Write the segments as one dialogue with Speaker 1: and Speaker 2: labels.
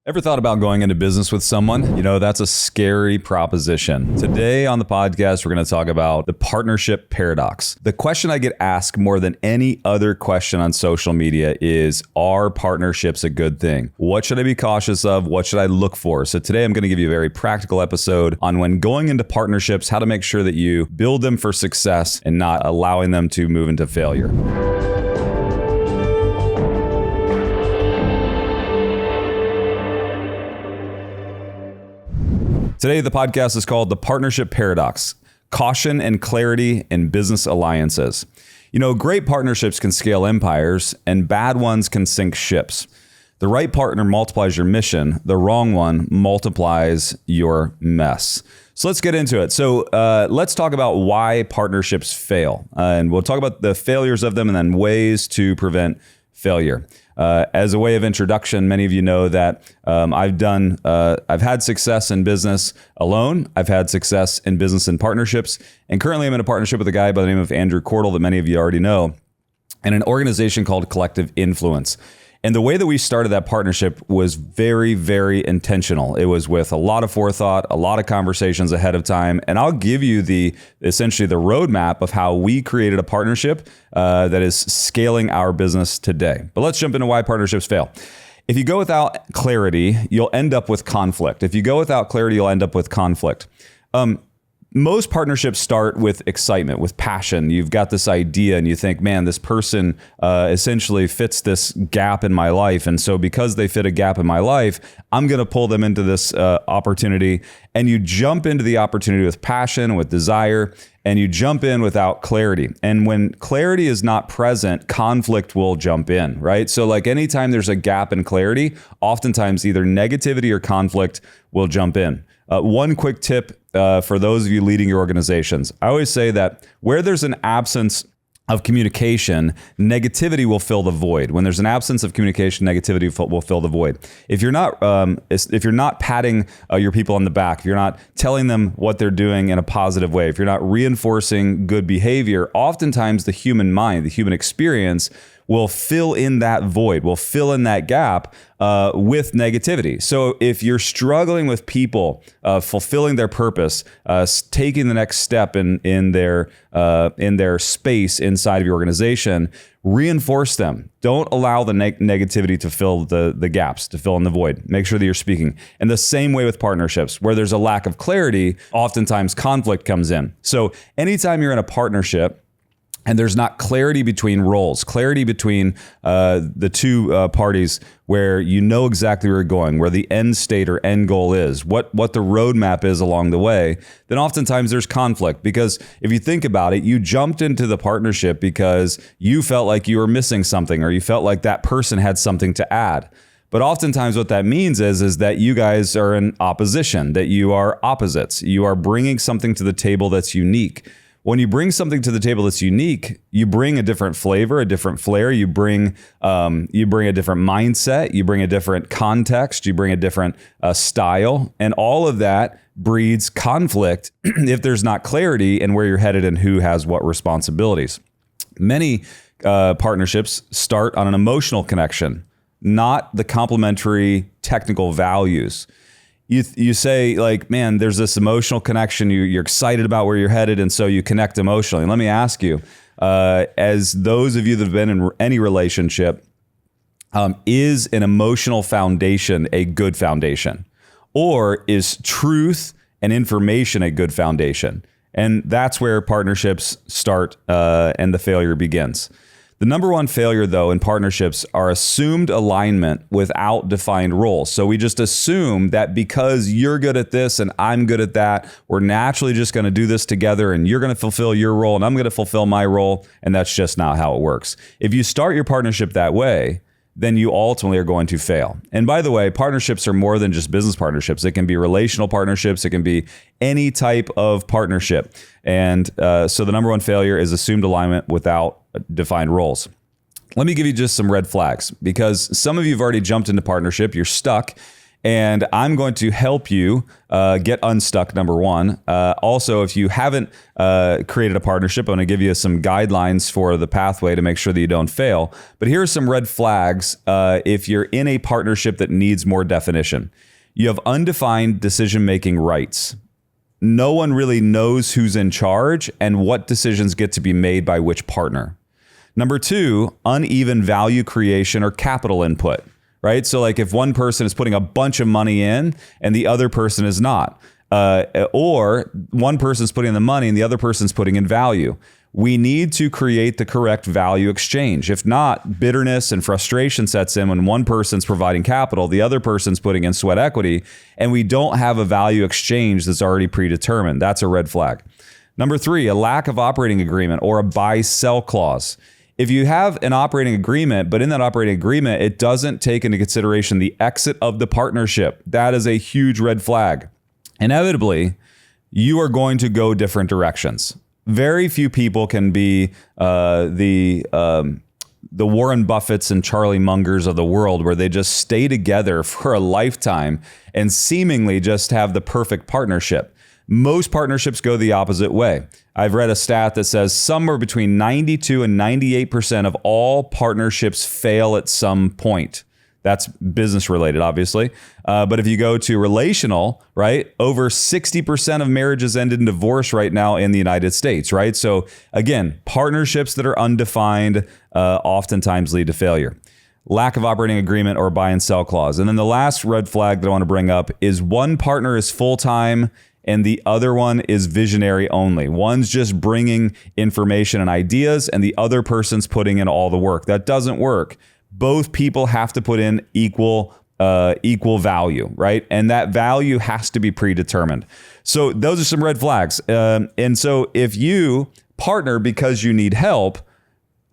Speaker 1: Ever thought about going into business with someone? You know, that's a scary proposition. Today on the podcast, we're going to talk about the partnership paradox. The question I get asked more than any other question on social media is, are partnerships a good thing? What should I be cautious of? What should I look for? So today I'm going to give you a very practical episode on when going into partnerships, how to make sure that you build them for success and not allowing them to move into failure. Today, the podcast is called The Partnership Paradox: Caution and Clarity in Business Alliances. You know, great partnerships can scale empires and bad ones can sink ships. The right partner multiplies your mission. The wrong one multiplies your mess. So let's get into it. So let's talk about why partnerships fail. And we'll talk about the failures of them and then ways to prevent failure. As a way of introduction, many of you know that I've had success in business alone. I've had success in business in partnerships. And currently I'm in a partnership with a guy by the name of Andrew Cordell that many of you already know, and an organization called Collective Influence. And the way that we started that partnership was very, very intentional. It was with a lot of forethought, a lot of conversations ahead of time. And I'll give you essentially the roadmap of how we created a partnership that is scaling our business today. But let's jump into why partnerships fail. If you go without clarity, you'll end up with conflict. If you go without clarity, you'll end up with conflict. Most partnerships start with excitement, with passion. You've got this idea and you think, man, this person essentially fits this gap in my life. And so because they fit a gap in my life, I'm going to pull them into this opportunity. And you jump into the opportunity with passion, with desire, and you jump in without clarity. And when clarity is not present, conflict will jump in, right? So like anytime there's a gap in clarity, oftentimes either negativity or conflict will jump in. One quick tip for those of you leading your organizations. I always say that where there's an absence of communication, negativity will fill the void. When there's an absence of communication, negativity will fill the void. If you're not patting your people on the back, if you're not telling them what they're doing in a positive way, if you're not reinforcing good behavior, oftentimes the human mind, the human experience will fill in that void, will fill in that gap with negativity. So if you're struggling with people fulfilling their purpose, taking the next step in their space inside of your organization, reinforce them. Don't allow the negativity to fill the gaps, to fill in the void. Make sure that you're speaking. And the same way with partnerships, where there's a lack of clarity, oftentimes conflict comes in. So anytime you're in a partnership, and there's not clarity between roles, clarity between the two parties where you know exactly where you're going, where the end state or end goal is, what the roadmap is along the way, then oftentimes there's conflict. Because if you think about it, you jumped into the partnership because you felt like you were missing something or you felt like that person had something to add. But oftentimes what that means is that you guys are in opposition, that you are opposites. You are bringing something to the table that's unique. When you bring something to the table that's unique, you bring a different flavor, a different flair. You bring a different mindset. You bring a different context. You bring a different style, and all of that breeds conflict if there's not clarity in where you're headed and who has what responsibilities. Many partnerships start on an emotional connection, not the complementary technical values. You say like, man, there's this emotional connection. You're excited about where you're headed, and so you connect emotionally. And let me ask you, as those of you that have been in any relationship, is an emotional foundation a good foundation? Or is truth and information a good foundation? And that's where partnerships start and the failure begins. The number one failure, though, in partnerships are assumed alignment without defined roles. So we just assume that because you're good at this and I'm good at that, we're naturally just going to do this together, and you're going to fulfill your role and I'm going to fulfill my role. And that's just not how it works. If you start your partnership that way, then you ultimately are going to fail. And by the way, partnerships are more than just business partnerships. It can be relational partnerships. It can be any type of partnership. And so the number one failure is assumed alignment without defined roles. Let me give you just some red flags, because some of you have already jumped into partnership. You're stuck And I'm going to help you get unstuck, number one. Also, if you haven't created a partnership, I'm going to give you some guidelines for the pathway to make sure that you don't fail. But here are some red flags if you're in a partnership that needs more definition. You have undefined decision-making rights. No one really knows who's in charge and what decisions get to be made by which partner. Number two, uneven value creation or capital input. Right? So like if one person is putting a bunch of money in and the other person is not, or one person's putting in the money and the other person's putting in value, we need to create the correct value exchange. If not, bitterness and frustration sets in when one person's providing capital, the other person's putting in sweat equity, and we don't have a value exchange that's already predetermined. That's a red flag. Number three, a lack of operating agreement or a buy-sell clause. If you have an operating agreement, but in that operating agreement, it doesn't take into consideration the exit of the partnership, that is a huge red flag. Inevitably, you are going to go different directions. Very few people can be the Warren Buffetts and Charlie Mungers of the world, where they just stay together for a lifetime and seemingly just have the perfect partnership. Most partnerships go the opposite way. I've read a stat that says somewhere between 92 and 98% of all partnerships fail at some point. That's business related, obviously. But if you go to relational, right, over 60% of marriages end in divorce right now in the United States, right? So again, partnerships that are undefined oftentimes lead to failure. Lack of operating agreement or buy and sell clause. And then the last red flag that I want to bring up is one partner is full-time and the other one is visionary only. One's just bringing information and ideas, and the other person's putting in all the work. That doesn't work. Both people have to put in equal value, right? And that value has to be predetermined. So those are some red flags. And so if you partner because you need help,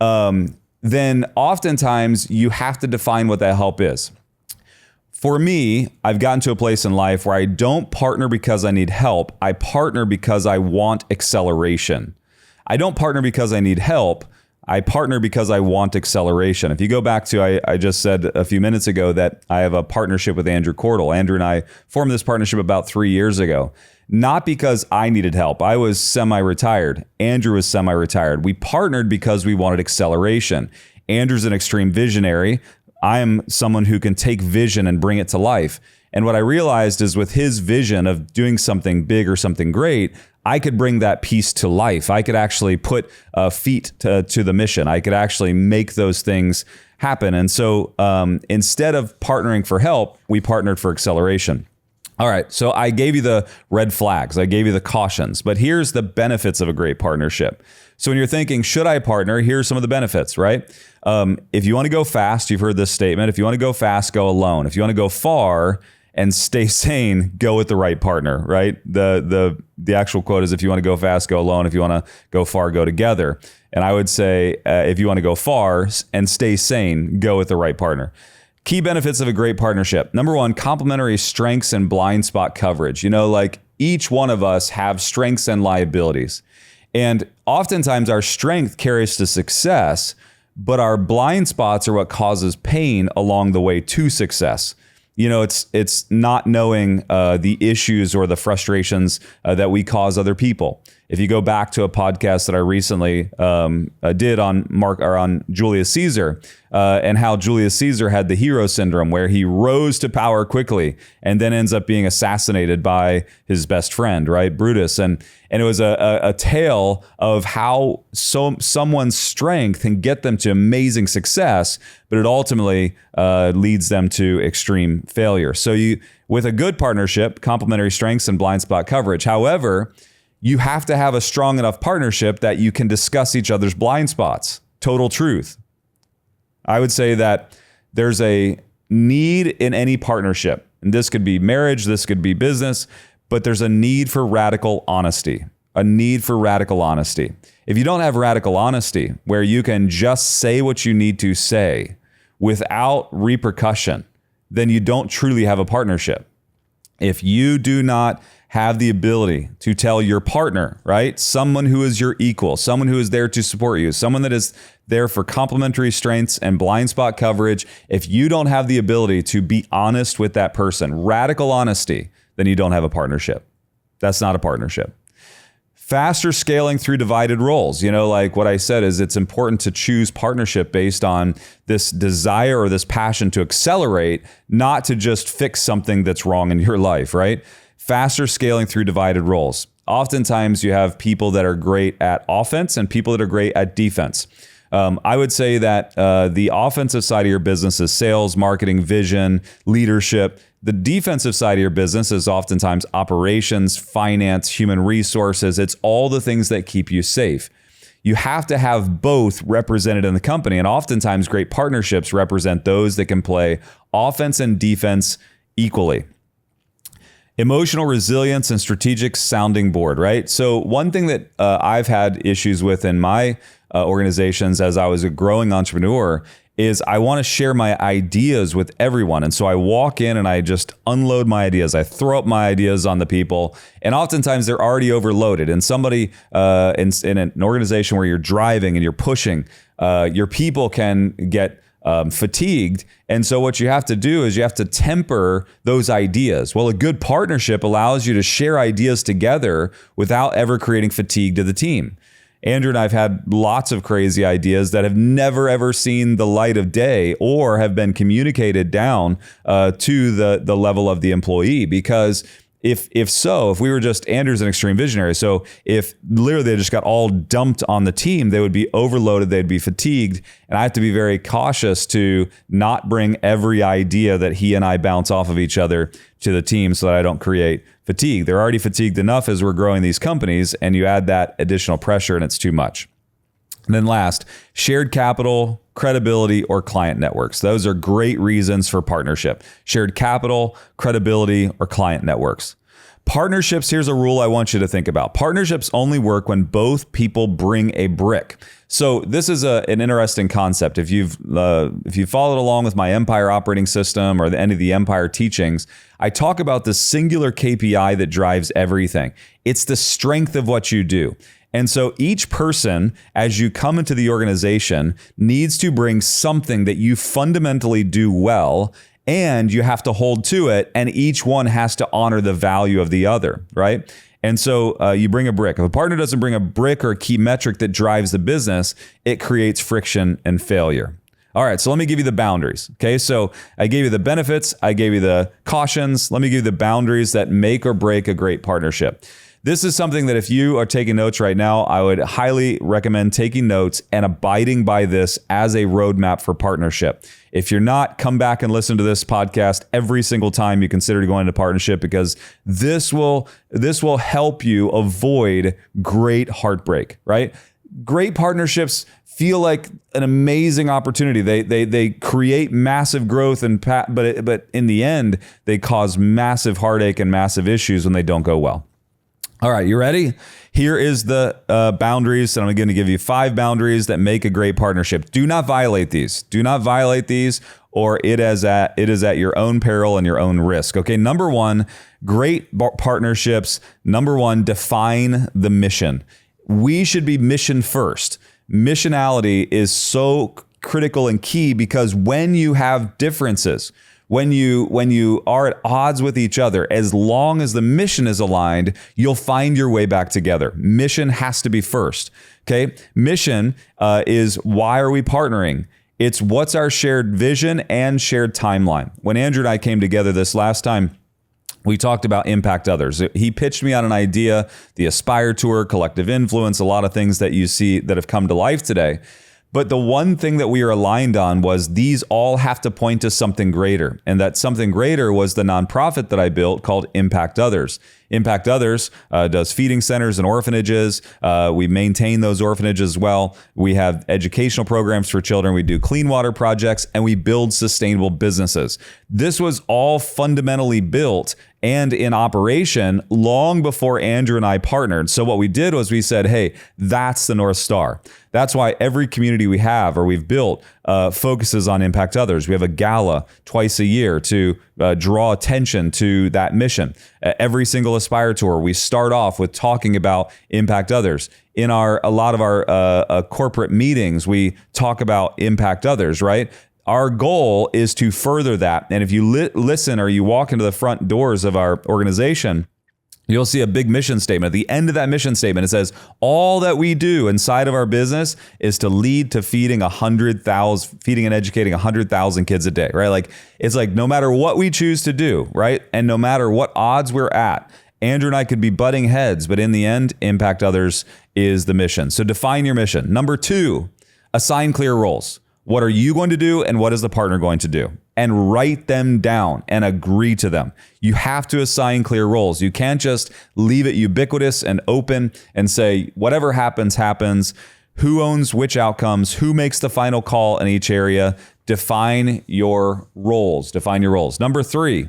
Speaker 1: then oftentimes you have to define what that help is. For me, I've gotten to a place in life where I don't partner because I need help. I partner because I want acceleration. I don't partner because I need help. I partner because I want acceleration. If you go back to, I just said a few minutes ago that I have a partnership with Andrew Cordell. Andrew and I formed this partnership about 3 years ago. Not because I needed help. I was semi-retired. Andrew was semi-retired. We partnered because we wanted acceleration. Andrew's an extreme visionary. I am someone who can take vision and bring it to life. And what I realized is with his vision of doing something big or something great, I could bring that piece to life. I could actually put feet to the mission. I could actually make those things happen. And so instead of partnering for help, we partnered for acceleration. All right, so I gave you the red flags. I gave you the cautions, but here's the benefits of a great partnership. So when you're thinking, should I partner? Here's some of the benefits, right? If you want to go fast, you've heard this statement. If you want to go fast, go alone. If you want to go far and stay sane, go with the right partner, right? The actual quote is, if you want to go fast, go alone. If you want to go far, go together. And I would say, if you want to go far and stay sane, go with the right partner. Key benefits of a great partnership. Number one, complementary strengths and blind spot coverage. You know, like each one of us have strengths and liabilities. And oftentimes our strength carries to success, but our blind spots are what causes pain along the way to success. You know, it's not knowing the issues or the frustrations that we cause other people. If you go back to a podcast that I recently did on Julius Caesar and how Julius Caesar had the hero syndrome, where he rose to power quickly and then ends up being assassinated by his best friend, right, Brutus. And it was a tale of how someone's strength can get them to amazing success, but it ultimately leads them to extreme failure. So with a good partnership, complementary strengths and blind spot coverage. However, you have to have a strong enough partnership that you can discuss each other's blind spots. Total truth. I would say that there's a need in any partnership, and this could be marriage, this could be business, but there's a need for radical honesty. A need for radical honesty. If you don't have radical honesty, where you can just say what you need to say without repercussion, then you don't truly have a partnership. If you do not have the ability to tell your partner, right? Someone who is your equal, someone who is there to support you, someone that is there for complementary strengths and blind spot coverage. If you don't have the ability to be honest with that person, radical honesty, then you don't have a partnership. That's not a partnership. Faster scaling through divided roles. Like what I said is it's important to choose partnership based on this desire or this passion to accelerate, not to just fix something that's wrong in your life, right? Faster scaling through divided roles. Oftentimes you have people that are great at offense and people that are great at defense. I would say that the offensive side of your business is sales, marketing, vision, leadership. The defensive side of your business is oftentimes operations, finance, human resources. It's all the things that keep you safe. You have to have both represented in the company. And oftentimes great partnerships represent those that can play offense and defense equally. Emotional resilience and strategic sounding board, right? So one thing that I've had issues with in my organizations as I was a growing entrepreneur is I want to share my ideas with everyone. And so I walk in and I just unload my ideas. I throw up my ideas on the people. And oftentimes they're already overloaded. And somebody in an organization where you're driving and you're pushing, your people can get fatigued. And so what you have to do is you have to temper those ideas. Well, a good partnership allows you to share ideas together without ever creating fatigue to the team. Andrew and I have had lots of crazy ideas that have never, ever seen the light of day or have been communicated down to the level of the employee. Because if we were just, Andrew's an extreme visionary. So if literally they just got all dumped on the team, they would be overloaded, they'd be fatigued. And I have to be very cautious to not bring every idea that he and I bounce off of each other to the team so that I don't create fatigue. They're already fatigued enough as we're growing these companies, and you add that additional pressure and it's too much. And then last, shared capital, credibility, or client networks. Those are great reasons for partnership. Shared capital, credibility, or client networks. Partnerships, here's a rule I want you to think about. Partnerships only work when both people bring a brick. So this is an interesting concept. If you've followed along with my Empire operating system or any of the Empire teachings, I talk about the singular KPI that drives everything. It's the strength of what you do. And so each person, as you come into the organization, needs to bring something that you fundamentally do well, and you have to hold to it, and each one has to honor the value of the other, right? And so you bring a brick. If a partner doesn't bring a brick or a key metric that drives the business, it creates friction and failure. All right, so let me give you the boundaries. Okay, so I gave you the benefits, I gave you the cautions. Let me give you the boundaries that make or break a great partnership. This is something that if you are taking notes right now, I would highly recommend taking notes and abiding by this as a roadmap for partnership. If you're not, come back and listen to this podcast every single time you consider going into partnership, because this will help you avoid great heartbreak, right? Great partnerships feel like an amazing opportunity. They create massive growth, but in the end, they cause massive heartache and massive issues when they don't go well. All right, you ready? Here is the boundaries, and I'm going to give you 5 boundaries that make a great partnership. Do not violate these. Do not violate these, or it is at your own peril and your own risk. Okay, number 1, great partnerships. Number 1, define the mission. We should be mission first. Missionality is so critical and key, because when you have differences, when you are at odds with each other, as long as the mission is aligned, you'll find your way back together. Mission has to be first. Okay. Mission is, why are we partnering? It's what's our shared vision and shared timeline. When Andrew and I came together this last time, we talked about impact others. He pitched me on an idea, the Aspire Tour, collective influence, a lot of things that you see that have come to life today. But the one thing that we are aligned on was these all have to point to something greater. And that something greater was the nonprofit that I built called Impact Others. Impact Others does feeding centers and orphanages. We maintain those orphanages as well. We have educational programs for children. We do clean water projects, and we build sustainable businesses. This was all fundamentally built and in operation long before Andrew and I partnered. So what we did was we said, hey, that's the North Star. That's why every community we have or we've built focuses on impact others. We have a gala twice a year to draw attention to that mission. Every single Aspire tour, we start off with talking about impact others. In a lot of our corporate meetings, we talk about impact others, right? Our goal is to further that. And if you listen or you walk into the front doors of our organization, you'll see a big mission statement. At the end of that mission statement, it says, all that we do inside of our business is to lead to feeding and educating 100,000 kids a day, right? Like, it's like, no matter what we choose to do, right? And no matter what odds we're at, Andrew and I could be butting heads, but in the end, impact others is the mission. So define your mission. Number 2, assign clear roles. What are you going to do and what is the partner going to do? And write them down and agree to them. You have to assign clear roles. You can't just leave it ubiquitous and open and say, whatever happens, happens. Who owns which outcomes? Who makes the final call in each area? Define your roles. Define your roles. Number 3,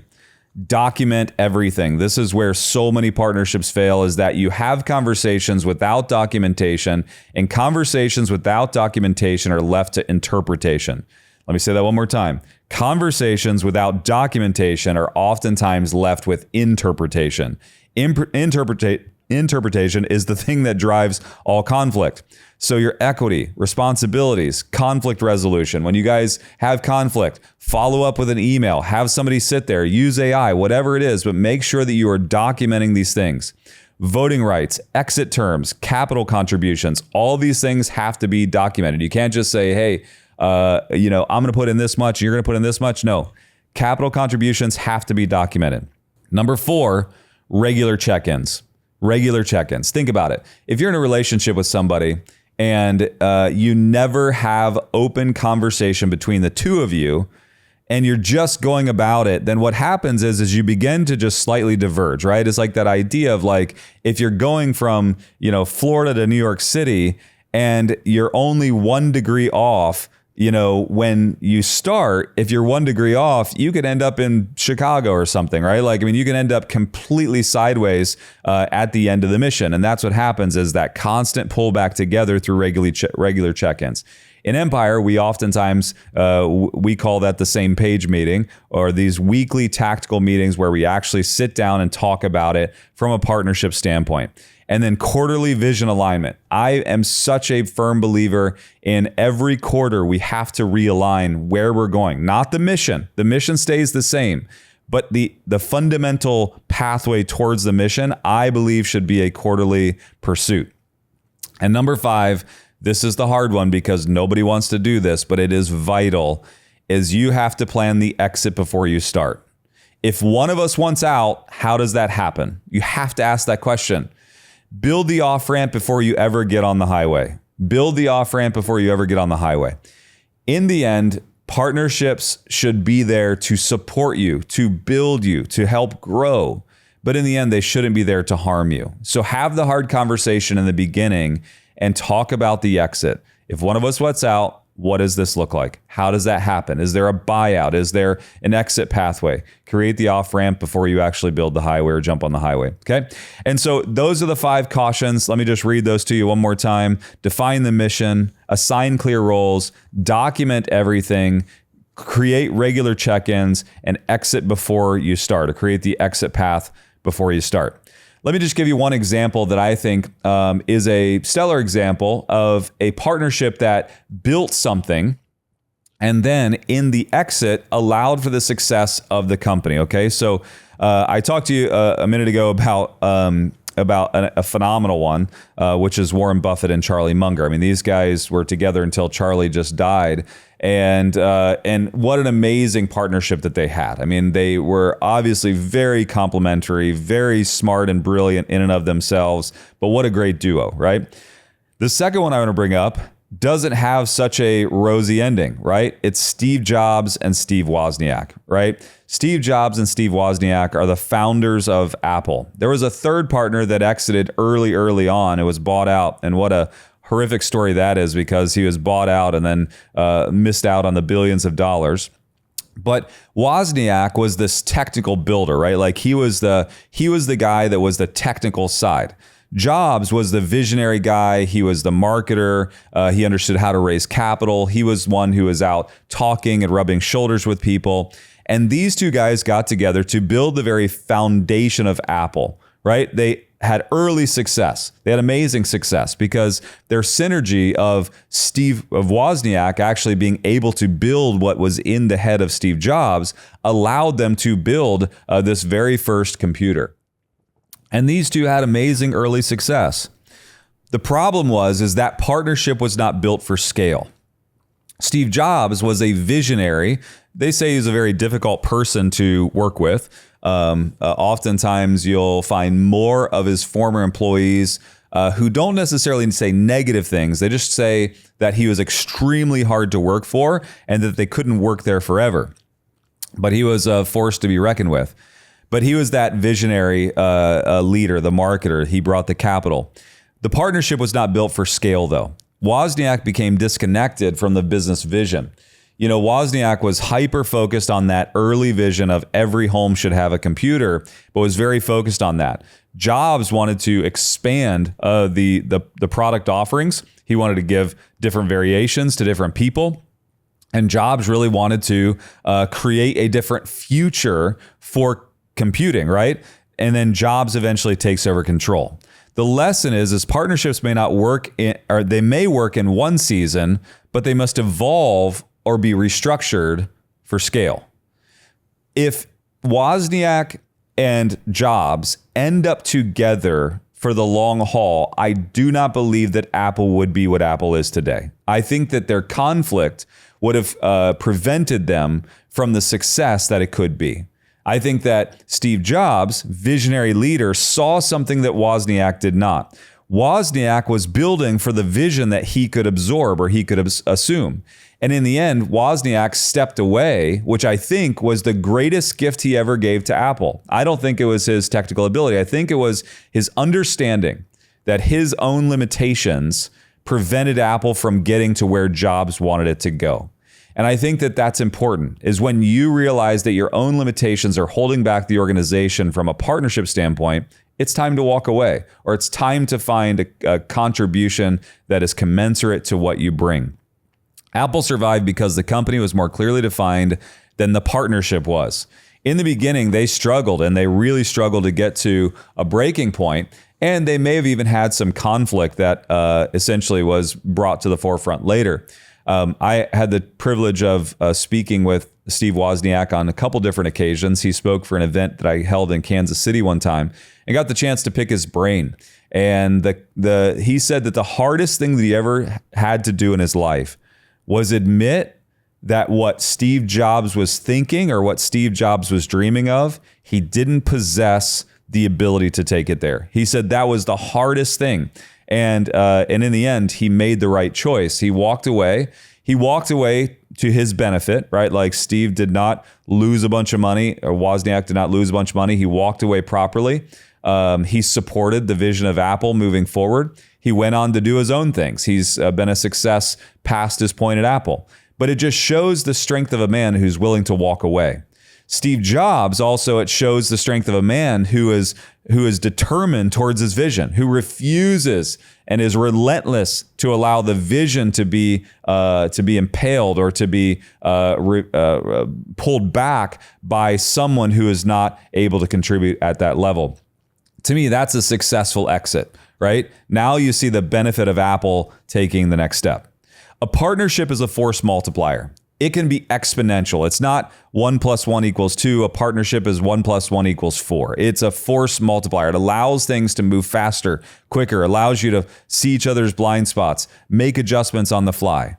Speaker 1: document everything. This is where so many partnerships fail, is that you have conversations without documentation, and conversations without documentation are left to interpretation. Let me say that one more time. Conversations without documentation are oftentimes left with interpretation. Interpretation is the thing that drives all conflict. So your equity, responsibilities, conflict resolution. When you guys have conflict, follow up with an email, have somebody sit there, use AI, whatever it is, but make sure that you are documenting these things. Voting rights, exit terms, capital contributions, all these things have to be documented. You can't just say, hey, I'm going to put in this much, you're going to put in this much. No, capital contributions have to be documented. Number 4, regular check-ins. Regular check-ins. Think about it. If you're in a relationship with somebody and you never have open conversation between the two of you, and you're just going about it, then what happens is you begin to just slightly diverge, right? It's like that idea of like, if you're going from, Florida to New York City and you're only 1 degree off, when you start, if you're 1 degree off, you could end up in Chicago or something, right? You can end up completely sideways at the end of the mission. And that's what happens, is that constant pull back together through regular check-ins. In Empire, we oftentimes, we call that the same page meeting, or these weekly tactical meetings where we actually sit down and talk about it from a partnership standpoint. And then quarterly vision alignment. I am such a firm believer in every quarter we have to realign where we're going, not the mission. The mission stays the same, but the fundamental pathway towards the mission, I believe, should be a quarterly pursuit. And number 5, this is the hard one because nobody wants to do this, but it is vital, is you have to plan the exit before you start. If one of us wants out, how does that happen? You have to ask that question. Build the off-ramp before you ever get on the highway. Build the off-ramp before you ever get on the highway. In the end, partnerships should be there to support you, to build you, to help grow. But in the end, they shouldn't be there to harm you. So have the hard conversation in the beginning and talk about the exit. If one of us wants out, what does this look like? How does that happen? Is there a buyout? Is there an exit pathway? Create the off-ramp before you actually build the highway or jump on the highway, okay? And so those are the 5 cautions. Let me just read those to you one more time. Define the mission, assign clear roles, document everything, create regular check-ins, and exit before you start, or create the exit path before you start. Let me just give you one example that I think is a stellar example of a partnership that built something and then in the exit allowed for the success of the company. Okay, so I talked to you a minute ago about a phenomenal one, which is Warren Buffett and Charlie Munger. I mean, these guys were together until Charlie just died. And what an amazing partnership that they had. I mean, they were obviously very complementary, very smart and brilliant in and of themselves, but what a great duo, right? The second one I want to bring up doesn't have such a rosy ending, right? It's Steve Jobs and Steve Wozniak, right? Steve Jobs and Steve Wozniak are the founders of Apple. There was a third partner that exited early on. It was bought out, and what a horrific story that is, because he was bought out and then missed out on the billions of dollars. But Wozniak was this technical builder, right? Like he was the guy that was the technical side. Jobs was the visionary guy. He was the marketer. He understood how to raise capital. He was one who was out talking and rubbing shoulders with people. And these two guys got together to build the very foundation of Apple, right? They had early success. They had amazing success because their synergy of Wozniak actually being able to build what was in the head of Steve Jobs allowed them to build this very first computer. And these two had amazing early success. The problem is that partnership was not built for scale. Steve Jobs was a visionary. They say he's a very difficult person to work with. Oftentimes you'll find more of his former employees who don't necessarily say negative things. They just say that he was extremely hard to work for and that they couldn't work there forever. But he was a force to be reckoned with. But he was that visionary leader, the marketer. He brought the capital. The partnership was not built for scale, though. Wozniak became disconnected from the business vision. You know, Wozniak was hyper-focused on that early vision of every home should have a computer, but was very focused on that. Jobs wanted to expand the product offerings. He wanted to give different variations to different people. And Jobs really wanted to create a different future for computing, right? And then Jobs eventually takes over control. The lesson is partnerships may not work or they may work in one season, but they must evolve or be restructured for scale. If Wozniak and Jobs end up together for the long haul, I do not believe that Apple would be what Apple is today. I think that their conflict would have prevented them from the success that it could be. I think that Steve Jobs, visionary leader, saw something that Wozniak did not. Wozniak was building for the vision that he could absorb or he could assume. And in the end, Wozniak stepped away, which I think was the greatest gift he ever gave to Apple. I don't think it was his technical ability. I think it was his understanding that his own limitations prevented Apple from getting to where Jobs wanted it to go. And I think that that's important, is when you realize that your own limitations are holding back the organization from a partnership standpoint, it's time to walk away, or it's time to find a contribution that is commensurate to what you bring. Apple survived because the company was more clearly defined than the partnership was. In the beginning, they struggled, and they really struggled to get to a breaking point, and they may have even had some conflict that essentially was brought to the forefront later. I had the privilege of speaking with Steve Wozniak on a couple different occasions. He spoke for an event that I held in Kansas City one time and got the chance to pick his brain. And he said that the hardest thing that he ever had to do in his life was admit that what Steve Jobs was thinking or what Steve Jobs was dreaming of, he didn't possess the ability to take it there. He said that was the hardest thing. And in the end, he made the right choice. He walked away. He walked away to his benefit, right? Like Steve did not lose a bunch of money, or Wozniak did not lose a bunch of money. He walked away properly. He supported the vision of Apple moving forward. He went on to do his own things. He's been a success past his point at Apple. But it just shows the strength of a man who's willing to walk away. Steve Jobs also, it shows the strength of a man who is determined towards his vision, who refuses and is relentless to allow the vision to be impaled or to be pulled back by someone who is not able to contribute at that level. To me, that's a successful exit, right? Now you see the benefit of Apple taking the next step. A partnership is a force multiplier. It can be exponential. It's not 1 + 1 = 2. A partnership is 1 + 1 = 4. It's a force multiplier. It allows things to move faster, quicker, allows you to see each other's blind spots, make adjustments on the fly,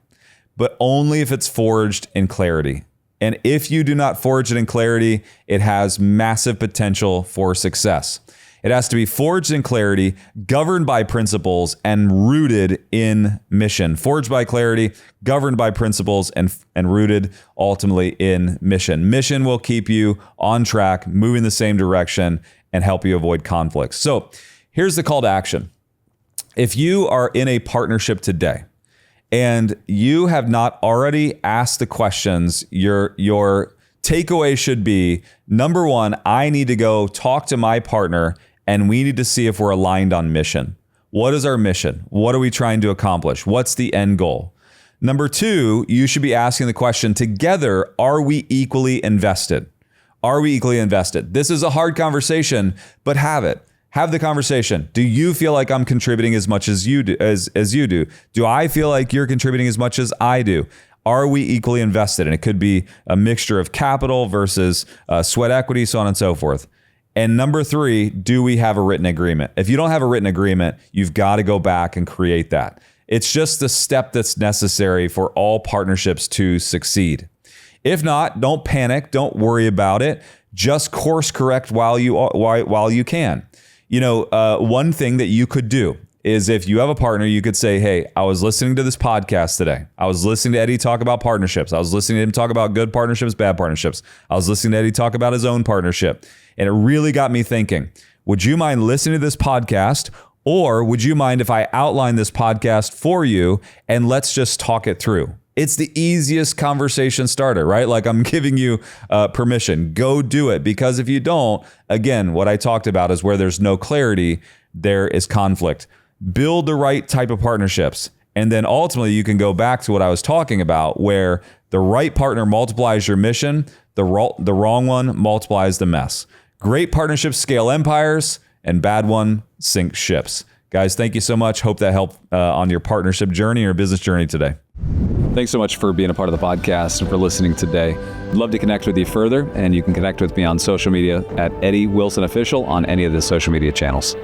Speaker 1: but only if it's forged in clarity. And if you do not forge it in clarity, it has massive potential for success. It has to be forged in clarity, governed by principles, and rooted in mission. Forged by clarity, governed by principles, and rooted ultimately in mission. Mission will keep you on track, moving the same direction, and help you avoid conflicts. So here's the call to action. If you are in a partnership today and you have not already asked the questions your takeaway should be, number one, I need to go talk to my partner and we need to see if we're aligned on mission. What is our mission? What are we trying to accomplish? What's the end goal? Number two, you should be asking the question together, are we equally invested? Are we equally invested? This is a hard conversation, but have it. Have the conversation. Do you feel like I'm contributing as much as you do? As you do? Do I feel like you're contributing as much as I do? Are we equally invested? And it could be a mixture of capital versus sweat equity, so on and so forth. And number three, do we have a written agreement? If you don't have a written agreement, you've got to go back and create that. It's just the step that's necessary for all partnerships to succeed. If not, don't panic. Don't worry about it. Just course correct while you can. One thing that you could do is if you have a partner, you could say, hey, I was listening to this podcast today. I was listening to Eddie talk about partnerships. I was listening to him talk about good partnerships, bad partnerships. I was listening to Eddie talk about his own partnership. And it really got me thinking, would you mind listening to this podcast? Or would you mind if I outline this podcast for you and let's just talk it through? It's the easiest conversation starter, right? Like I'm giving you permission. Go do it. Because if you don't, again, what I talked about is where there's no clarity, there is conflict. Build the right type of partnerships. And then ultimately you can go back to what I was talking about, where the right partner multiplies your mission, the wrong one multiplies the mess. Great partnerships scale empires, and bad one sinks ships. Guys, thank you so much. Hope that helped on your partnership journey or business journey today. Thanks so much for being a part of the podcast and for listening today. I'd love to connect with you further, and you can connect with me on social media at Eddie Wilson Official on any of the social media channels.